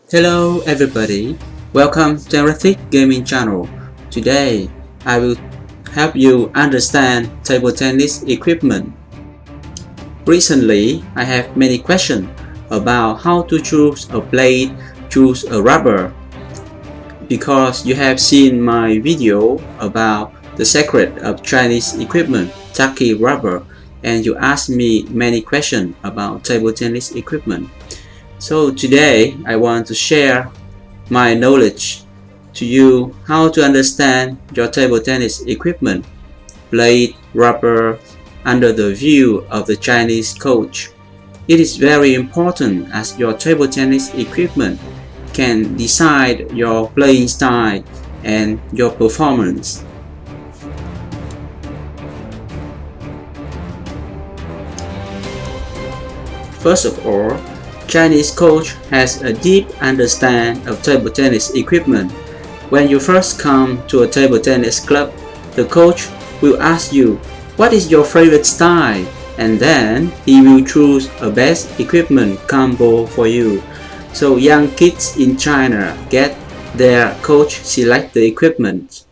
Hello everybody, welcome to Erratic Gaming Channel. Today I will help you understand table tennis equipment. Recently I have many questions about how to choose a blade, choose a rubber. Because you have seen my video about the secret of Chinese equipment, Taki rubber, and you asked me many questions about table tennis equipment. So today I want to share my knowledge to you how to understand your table tennis equipment, blade, rubber, under the view of the Chinese coach. It is very important as your table tennis equipment can decide your playing style and your performance. First of all, Chinese coach has a deep understanding of table tennis equipment. When you first come to a table tennis club, the coach will ask you, what is your favorite style? And then he will choose a best equipment combo for you. So young kids in China get their coach select the equipment.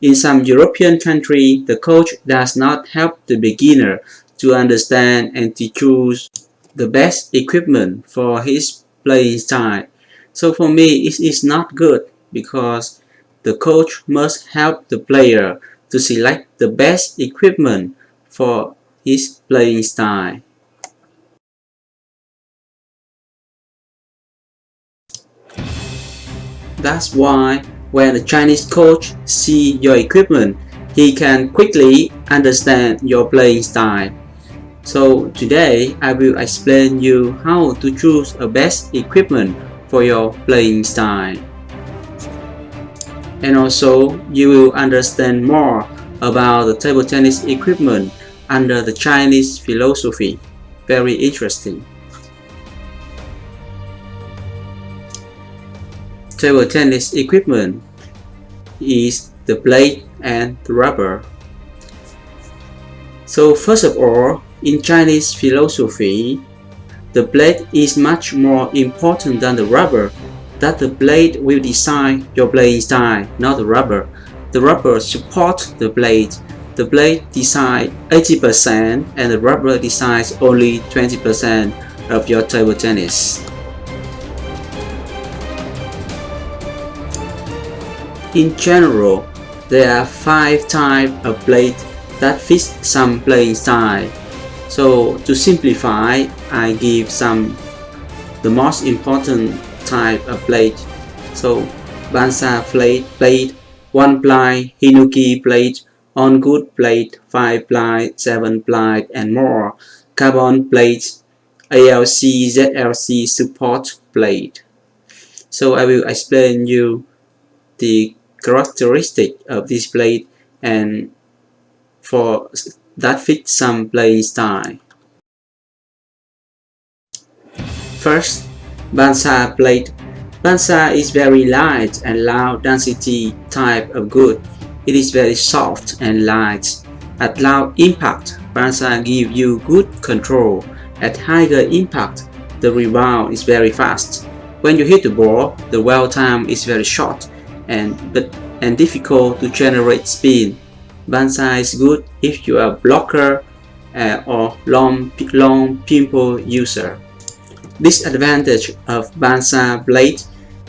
In some European countries, the coach does not help the beginner to understand and to choose the best equipment for his playing style. So for me, it is not good because the coach must help the player to select the best equipment for his playing style. That's why when a Chinese coach sees your equipment, he can quickly understand your playing style. So today I will explain you how to choose a best equipment for your playing style. And also you will understand more about the table tennis equipment under the Chinese philosophy. Very interesting. Table tennis equipment is the blade and the rubber. So first of all, in Chinese philosophy, the blade is much more important than the rubber, that the blade will decide your playing style, not the rubber. The rubber supports the blade. The blade decides 80% and the rubber decides only 20% of your table tennis. In general, there are 5 types of blades that fit some playing style. So to simplify, I give the most important type of blade. So Bansa blade, 1 ply, Hinoki blade, On Good blade, 5 ply, 7 ply and more, Carbon blades, ALC, ZLC support blade. So I will explain you the characteristic of this blade and for that fit some playing style. First, Bansa blade. Bansa is very light and low density type of good. It is very soft and light. At low impact, Bansa gives you good control. At higher impact, the rebound is very fast. When you hit the ball, the dwell time is very short and difficult to generate spin. Bansa is good if you are a blocker or long pimple user. Disadvantage of Bansa blade: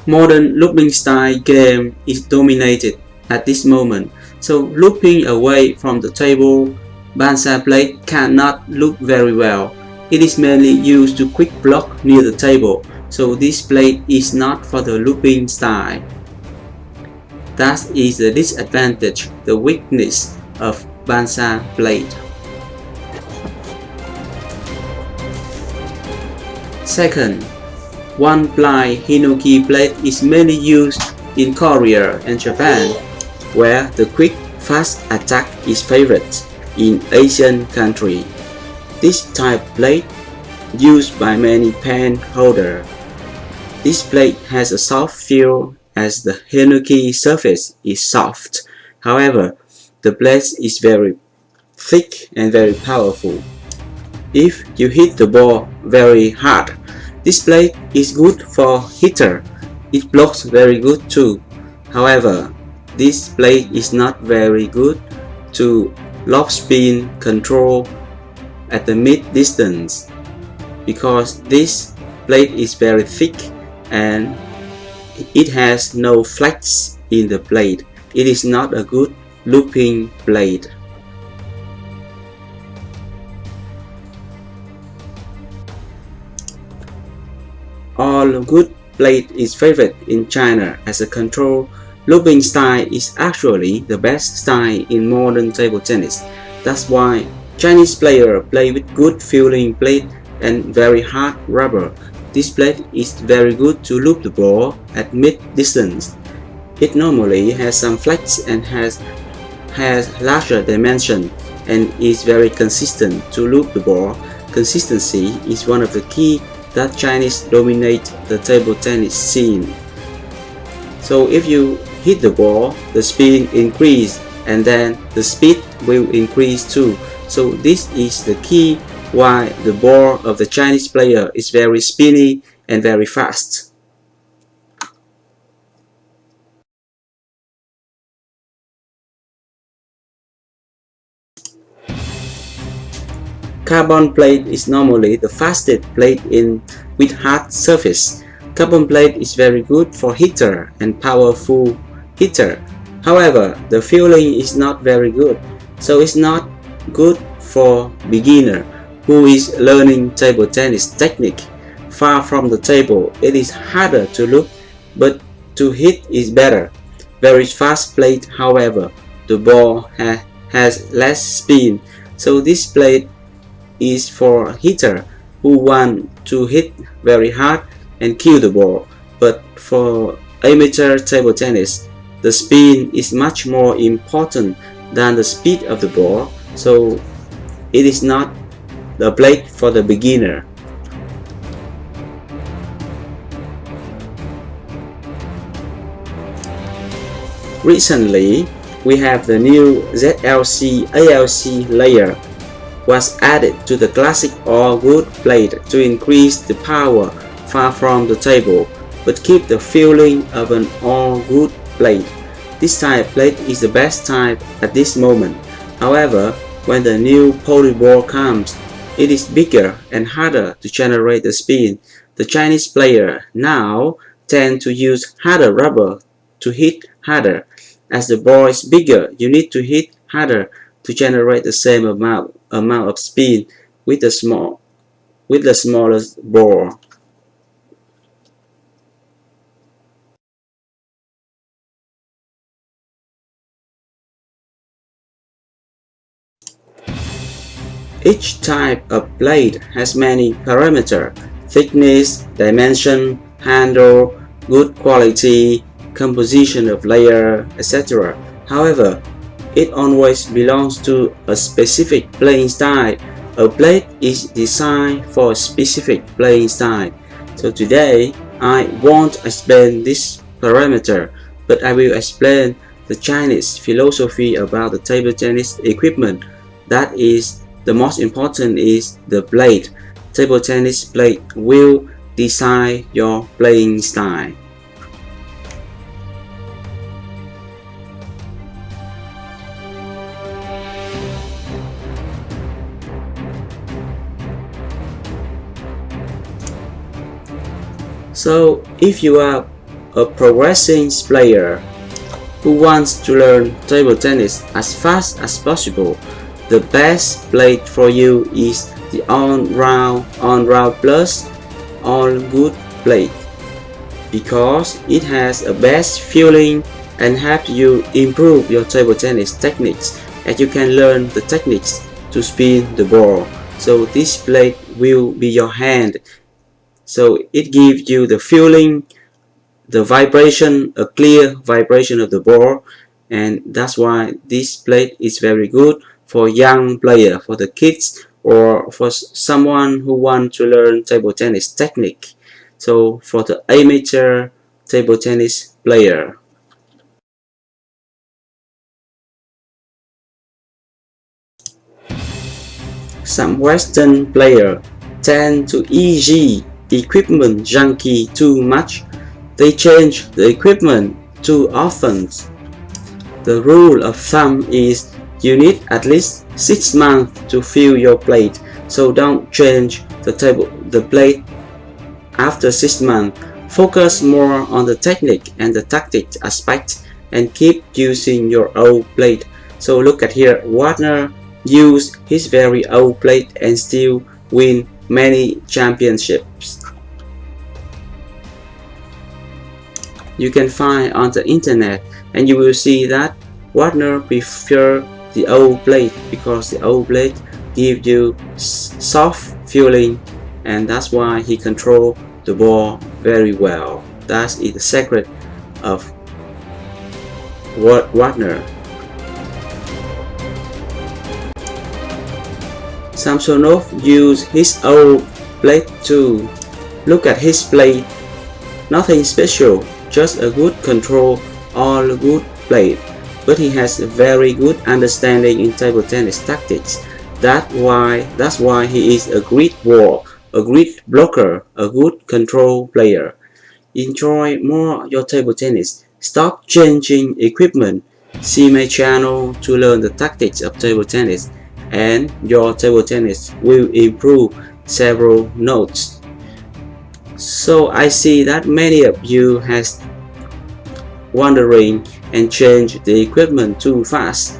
modern looping style game is dominated at this moment. So looping away from the table, Bansa blade cannot loop very well. It is mainly used to quick block near the table. So this blade is not for the looping style. That is the disadvantage, the weakness of Bansa blade. Second, 1 ply Hinoki blade is mainly used in Korea and Japan, where the quick, fast attack is favored in Asian countries. This type blade used by many pen holders. This blade has a soft feel as the Hinoki surface is soft. However, the blade is very thick and very powerful. If you hit the ball very hard, this blade is good for hitter It blocks very good too. However, this blade is not very good to lob spin control at the mid distance because this blade is very thick and it has no flex in the blade. It is not a good looping blade. All good blade is favored in China as a control. Looping style is actually the best style in modern table tennis. That's why Chinese players play with good feeling blade and very hard rubber. This blade is very good to loop the ball at mid distance. It normally has some flex and has larger dimension and is very consistent to loop the ball. Consistency is one of the key that Chinese dominate the table tennis scene. So if you hit the ball, the spin increase and then the speed will increase too. So this is the key why the ball of the Chinese player is very spinny and very fast. Carbon plate is normally the fastest plate in with hard surface. Carbon plate is very good for hitter and powerful hitter. However, the feeling is not very good, so it's not good for beginner who is learning table tennis technique. Far from the table, it is harder to look, but to hit is better. Very fast plate, however, the ball has less spin, so this plate is for hitter who want to hit very hard and kill the ball. But for amateur table tennis, the spin is much more important than the speed of the ball, so it is not the blade for the beginner. Recently, we have the new ZLC ALC layer was added to the classic all-wood blade to increase the power far from the table, but keep the feeling of an all-wood blade. This type blade is the best type at this moment. However, when the new polyball comes, it is bigger and harder to generate the spin. The Chinese player now tend to use harder rubber to hit harder. As the ball is bigger, you need to hit harder to generate the same amount of spin with the smallest ball. Each type of blade has many parameters: thickness, dimension, handle, good quality, composition of layer, etc. However, it always belongs to a specific playing style. A blade is designed for a specific playing style. So today, I won't explain this parameter, but I will explain the Chinese philosophy about the table tennis equipment. That is, the most important is the blade. Table tennis blade will decide your playing style. So if you are a progressing player who wants to learn table tennis as fast as possible, the best blade for you is the on-round plus all-wood blade because it has a best feeling and helps you improve your table tennis techniques, and you can learn the techniques to spin the ball. So this blade will be your hand. So it gives you the feeling, the vibration, a clear vibration of the ball, and that's why this blade is very good for young player, for the kids, or for someone who want to learn table tennis technique. So for the amateur table tennis player. Some Western players tend to easy equipment junkie too much. They change the equipment too often. The rule of thumb is you need at least 6 months to fill your plate, so don't change the plate after 6 months. Focus more on the technique and the tactics aspect and keep using your old plate. So look at here, Wagner used his very old plate and still win many championships. You can find on the internet and you will see that Wagner prefers the old plate because the old plate gives you soft feeling, and that's why he controls the ball very well. That is the secret of Wagner. Samsonov used his old plate too. Look at his plate. Nothing special, just a good control, all good plate. But he has a very good understanding in table tennis tactics. That's why he is a great ball, a great blocker, a good control player. Enjoy more your table tennis. Stop changing equipment. See my channel to learn the tactics of table tennis, and your table tennis will improve several notes. So I see that many of you has wondering and change the equipment too fast.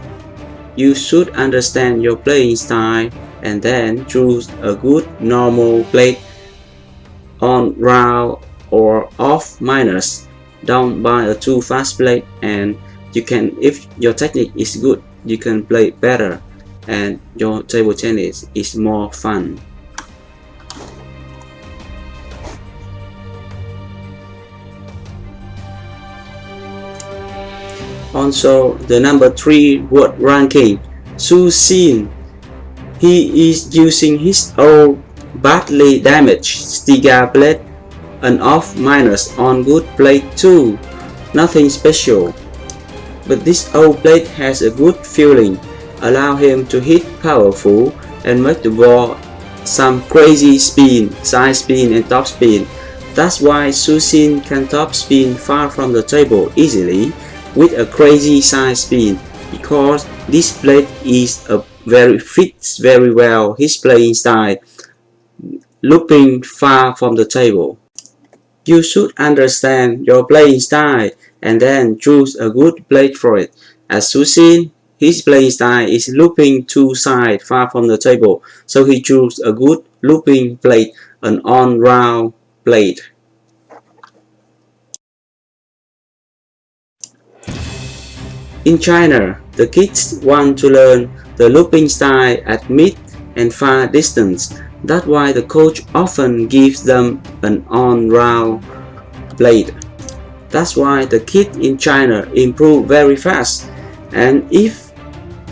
You should understand your playing style and then choose a good normal plate on round or off minors. Don't buy a too fast plate, and you can, if your technique is good, you can play better and your table tennis is more fun. Also, the number 3 world ranking, Xu Xin. He is using his old badly damaged Stiga plate and off minors on good plate too. Nothing special. But this old plate has a good feeling, allow him to hit powerful and make the ball some crazy spin, side spin and top spin. That's why Xu Xin can top spin far from the table easily with a crazy side spin, because this plate fits very well his playing style, looping far from the table. You should understand your playing style and then choose a good plate for it. As Xu Xin, his playing style is looping two sides far from the table, so he chose a good looping plate, an on-round plate. In China, the kids want to learn the looping style at mid and far distance. That's why the coach often gives them an on-round plate. That's why the kids in China improve very fast. And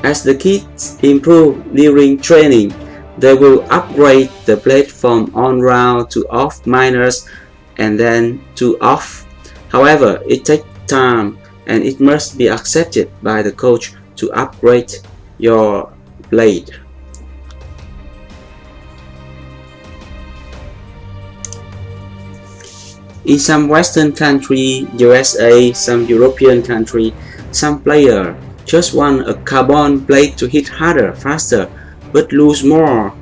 as the kids improve during training, they will upgrade the plate from on-round to off minors and then to off. However, it takes time, and it must be accepted by the coach to upgrade your blade. In some Western country, USA, some European country, some player just want a carbon plate to hit harder, faster, but lose more,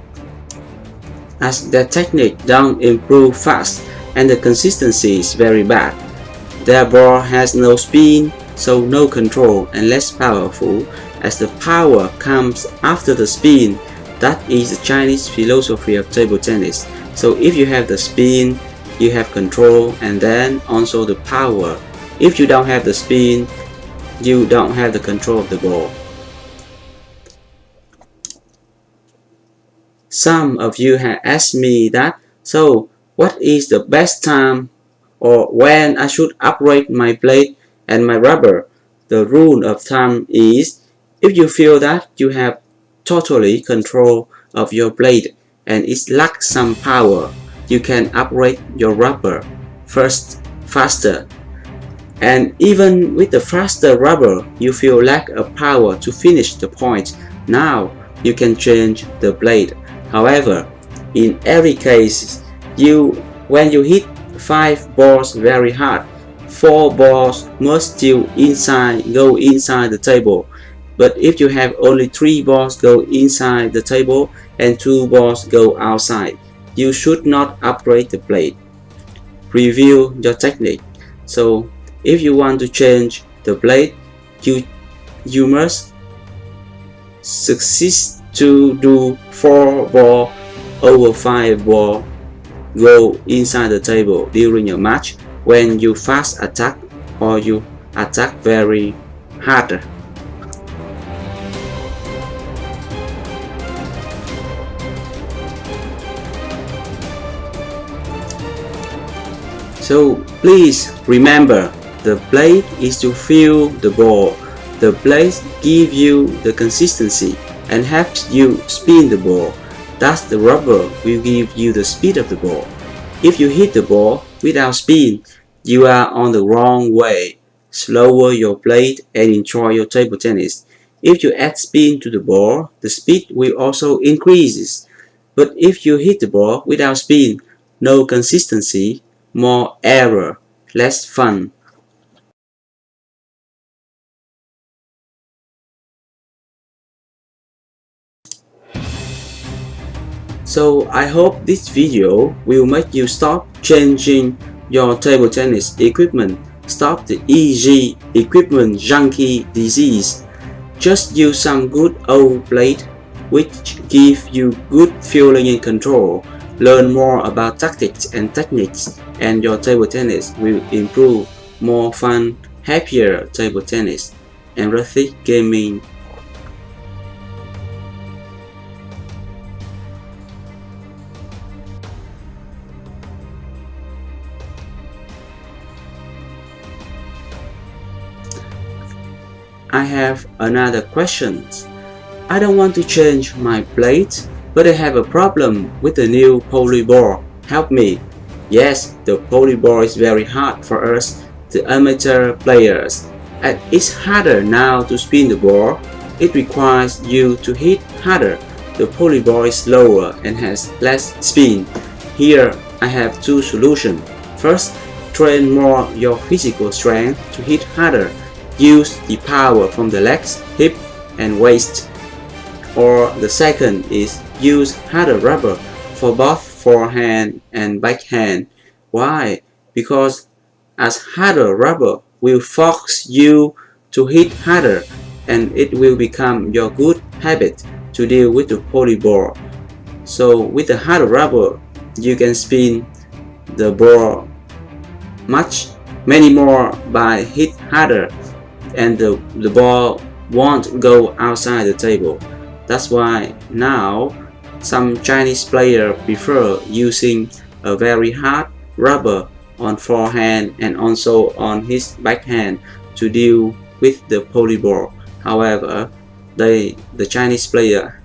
as their technique don't improve fast and the consistency is very bad. Their ball has no spin, so no control and less powerful, as the power comes after the spin. That is the Chinese philosophy of table tennis. So if you have the spin, you have control, and then also the power. If you don't have the spin, you don't have the control of the ball. Some of you have asked me that, so what is the best time or when I should upgrade my blade and my rubber? The rule of thumb is, if you feel that you have totally control of your blade and it lacks some power, you can upgrade your rubber first, faster. And even with the faster rubber, you feel lack of power to finish the point. Now you can change the blade. However, in every case, when you hit 5 balls very hard. 4 balls must still go inside the table. But if you have only 3 balls go inside the table and 2 balls go outside, you should not upgrade the blade. Review your technique. So if you want to change the blade, you must succeed to do 4 ball over 5 ball go inside the table during your match when you fast attack or you attack very hard. So please remember, the blade is to feel the ball. The blade gives you the consistency and helps you spin the ball. Thus the rubber will give you the speed of the ball. If you hit the ball without spin, you are on the wrong way. Slower your blade and enjoy your table tennis. If you add spin to the ball, the speed will also increase. But if you hit the ball without spin, no consistency, more error, less fun. So I hope this video will make you stop changing your table tennis equipment, stop the easy equipment junkie disease. Just use some good old blade which give you good feeling and control. Learn more about tactics and techniques and your table tennis will improve. More fun, happier table tennis. Emrathic Gaming. I have another question. I don't want to change my blade, but I have a problem with the new poly ball. Help me. Yes, the poly ball is very hard for us, the amateur players. And it's harder now to spin the ball. It requires you to hit harder. The poly ball is slower and has less spin. Here I have two solutions. First, train more your physical strength to hit harder. Use the power from the legs, hip and waist. Or the second is use harder rubber for both forehand and backhand. Why? Because as harder rubber will force you to hit harder and it will become your good habit to deal with the poly ball. So with the harder rubber you can spin the ball many more by hit harder, and the ball won't go outside the table. That's why now some Chinese players prefer using a very hard rubber on forehand and also on his backhand to deal with the poly ball. However, the Chinese player,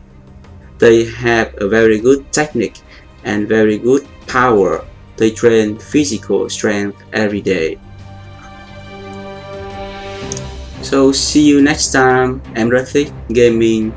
they have a very good technique and very good power. They train physical strength every day. So see you next time. Emrathic Gaming.